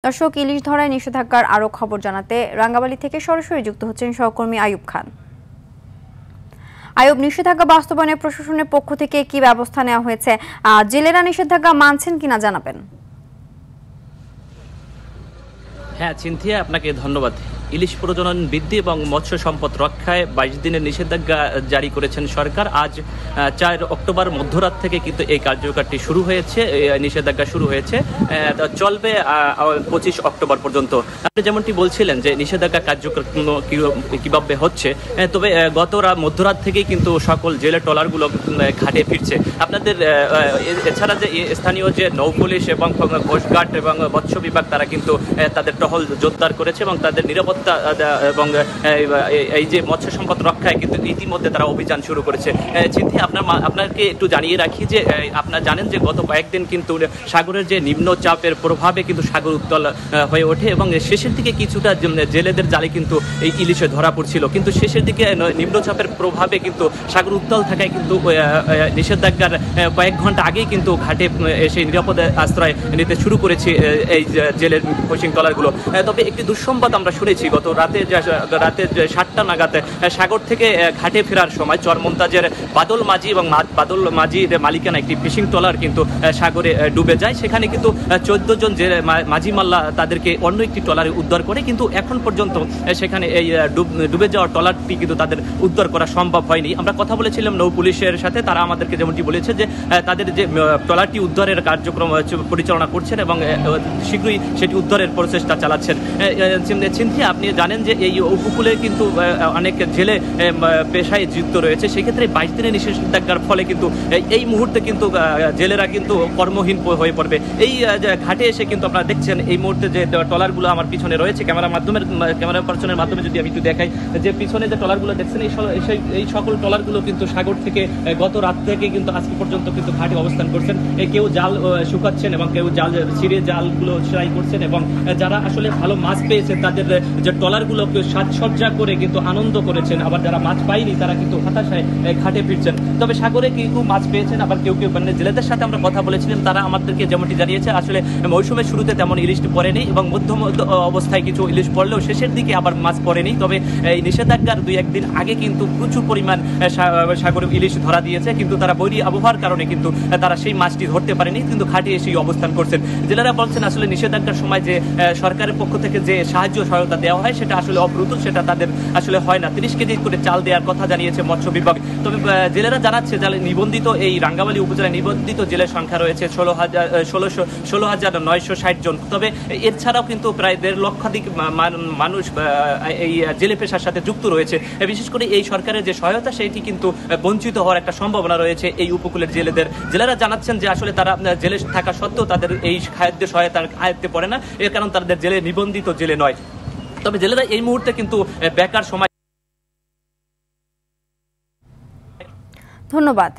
দর্শক, ইলিশ ধরায় নিষেধাজ্ঞার আরও খবর জানাতে রাঙ্গামালী থেকে সরাসরি যুক্ত হচ্ছেন সহকর্মী আয়ুব খান। আয়ুব, নিষেধাজ্ঞা বাস্তবায়নে প্রশাসনের পক্ষ থেকে কি ব্যবস্থা নেওয়া হয়েছে? জেলেরা নিষেধাজ্ঞা মানছেন কিনা জানাবেন। হ্যাঁ চিন্থিয়া, আপনাকে ধন্যবাদ। ইলিশ প্রজনন বৃদ্ধি এবং মৎস্য সম্পদ রক্ষায় 22 দিনের নিষেধাজ্ঞা জারি করেছেন সরকার। আজ 4 অক্টোবর মধ্যরাত থেকে কিন্তু এই কার্যকরটি শুরু হয়েছে, নিষেধাজ্ঞা শুরু হয়েছে, চলবে 25 অক্টোবর পর্যন্ত। আপনি যেমনটি বলছিলেন যে নিষেধাজ্ঞা কার্যকর কিভাবে হচ্ছে, তবে গত মধ্যরাত থেকেই কিন্তু সকল জেলে ট্রলারগুলো ঘাটে ফিরছে। আপনাদের এছাড়া যে স্থানীয় যে নৌপুলিশ এবং কোস্টগার্ড এবং মৎস্য বিভাগ তারা কিন্তু তাদের টহল জোরদার করেছে এবং তাদের নিরাপত্তা এবং এই যে মৎস্য সম্পদ রক্ষায় কিন্তু ইতিমধ্যে তারা অভিযান শুরু করেছে। চিন্তি আপনাকে একটু জানিয়ে রাখি যে আপনারা জানেন যে গত কয়েকদিন কিন্তু সাগরের যে নিম্নচাপের প্রভাবে কিন্তু সাগর উত্তাল হয়ে ওঠে এবং শেষের দিকে কিছুটা জেলেদের জালে কিন্তু এই ইলিশে ধরা পড়ছিল, কিন্তু শেষের দিকে নিম্নচাপের প্রভাবে কিন্তু সাগর উত্তাল থাকায় কিন্তু নিষেধাজ্ঞার কয়েক ঘন্টা আগেই কিন্তু ঘাটে এসে নিরাপদ আশ্রয় নিতে শুরু করেছে এই জেলের ফিশিং ট্রলারগুলো। তবে একটি দুঃসংবাদ আমরা শুনেছি, গত রাতে 7টা নাগাদ সাগর থেকে ঘাটে ফেরার সময় চরমন্তাজের বাদল মাঝি এবং বাদল মাঝির মালিকানা একটি ফিশিং ট্রলার কিন্তু সাগরে ডুবে যায়। সেখানে কিন্তু 14 জন যে মাঝি মাল্লা তাদেরকে অন্য একটি ট্রলারে উদ্ধার করে, কিন্তু এখন পর্যন্ত সেখানে এই ডুবে যাওয়া ট্রলারটি কিন্তু তাদের উদ্ধার করা সম্ভব হয়নি। আমরা কথা বলেছিলাম নৌ পুলিশের সাথে, তারা আমাদেরকে যেমনটি বলেছে যে তাদের যে ট্রলারটি উদ্ধারের কার্যক্রম পরিচালনা করছেন এবং শীঘ্রই সেটি উদ্ধারের প্রচেষ্টা চালাচ্ছেন। চিন্তি, আপনি জানেন যে এই উপকূলে কিন্তু অনেক জেলে পেশায় যুক্ত রয়েছে, সেক্ষেত্রে 22 দিনের নিষেধাজ্ঞার ফলে কিন্তু এই মুহূর্তে কিন্তু জেলেরা কিন্তু কর্মহীন হয়ে পড়বে। এই ঘাটে এসে কিন্তু আপনারা দেখছেন এই মুহূর্তে যে ট্রলারগুলো আমার পিছনে রয়েছে, ক্যামেরা পার্সনের মাধ্যমে যদি আমি একটু দেখাই, যে পিছনে যে ট্রলারগুলো দেখছেন এই সকল ট্রলারগুলো কিন্তু সাগর থেকে গত রাত থেকে কিন্তু আজকে পর্যন্ত কিন্তু ঘাটে অবস্থান করছেন। কেউ জাল শুকাচ্ছেন এবং কেউ জাল ছিঁড়ে জালগুলো সেলাই করছেন এবং যারা আসলে ভালো মাছ পেয়েছেন তাদের যে ট্রলারগুলোকে সাজসজ্জা করে কিন্তু আনন্দ করেছেন, আবার যারা মাছ পায়নি তারা কিন্তু হতাশায় ঘাটে ফিরছেন। তবে সাগরে কেউ মাছ পেয়েছেন, আবার কেউ মানে জেলেদের সাথে আমরা কথা বলেছিলাম, তারা আমাদেরকে যেমনটি জানিয়েছে আসলে মৌসুমের শুরুতে তেমন ইলিশ পড়েনি এবং মধ্যম অবস্থায় কিছু ইলিশ পড়লেও শেষের দিকে আবার মাছ পড়েনি। তবে এই নিষেধাজ্ঞার 2-1 দিন আগে কিন্তু প্রচুর পরিমাণ সাগরে ইলিশ ধরা দিয়েছে, কিন্তু তারা বৈরী আবহাওয়ার কারণে কিন্তু তারা সেই মাছটি ধরতে পারেনি, কিন্তু ঘাটে এসেই অবস্থান করছেন। জেলেরা বলছেন আসলে নিষেধাজ্ঞার সময় যে সরকারের পক্ষ থেকে যে সহায়তা দেওয়া হয় সেটা আসলে অপ্রতুল, সেটা তাদের আসলে হয় না। 30 কেজি করে চাল দেওয়ার কথা জানিয়েছে মৎস্য বিভাগ। তবে জেলেরা জানাচ্ছে যে নিবন্ধিত এই রাঙ্গামালী উপজেলায় নিবন্ধিত জেলের সংখ্যা রয়েছে 16,960 জন। তবে এছাড়াও কিন্তু প্রায় 1.5 লক্ষাধিক মানুষ এই জেলে পেশার সাথে যুক্ত রয়েছে। বিশেষ করে এই সরকারের যে সহায়তা সেটি কিন্তু বঞ্চিত হওয়ার একটা সম্ভাবনা রয়েছে এই উপকূলের জেলেদের। জেলেরা জানাচ্ছেন যে আসলে তারা জেলে থাকা সত্ত্বেও তাদের এই খাদ্য সহায়তার আয়ত্তে পড়ে না, এর কারণ তাদের জেলে নিবন্ধিত জেলে নয়। তবে জেলেরা এই মুহূর্তে কিন্তু বেকার সময়। ধন্যবাদ।